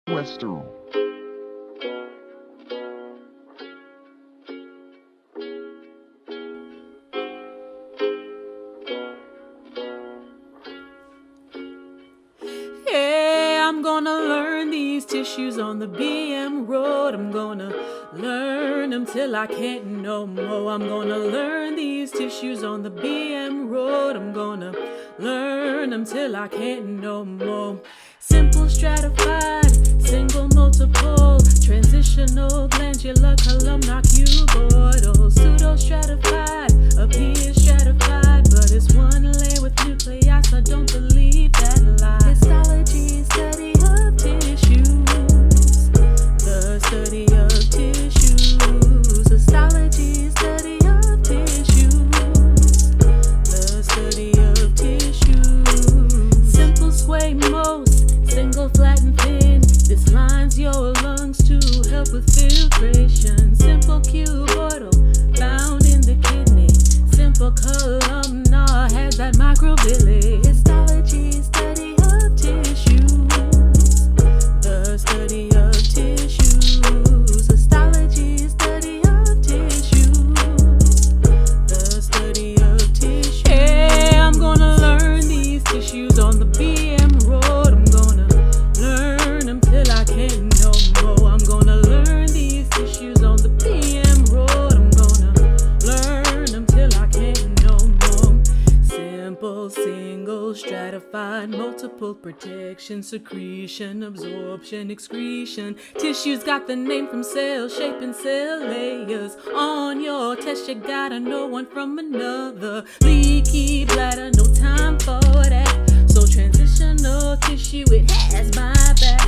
Western. Yeah, I'm gonna learn these tissues on the BM road. I'm gonna learn them till I can't no more. I'm gonna learn these tissues on the BM road. I'm gonna learn them till I can't no more. Simple, stratified, single, multiple, transitional, glandular, columnar, cuboidal, pseudo-stratified, appears stratified, but it's one layer with nuclei, so don't believe that lie. Histology, study of tissues, the study of tissues. Histology, study of tissues, the study of tissues. Simple, squamous, single, flat and thin. This lines your lungs to help with filtration. Simple, cuboidal, found in the kidney. Simple, columnar, has that microvilli. Histology, study of tissues, the study of tissues. Histology, study of tissues, the study of tissues. Yeah, I'm gonna learn these tissues on the BM road. I'm gonna learn them till I can't no more. I'm gonna learn these tissues on the BM road. I'm gonna learn them till I can't no more. Simple, single, stratified, multiple, protection, secretion, absorption, excretion. Tissues got the name from cell shape and cell layers. On your test, you gotta know one from another. Leaky bladder, no time for that. So transitional tissue, it has my back.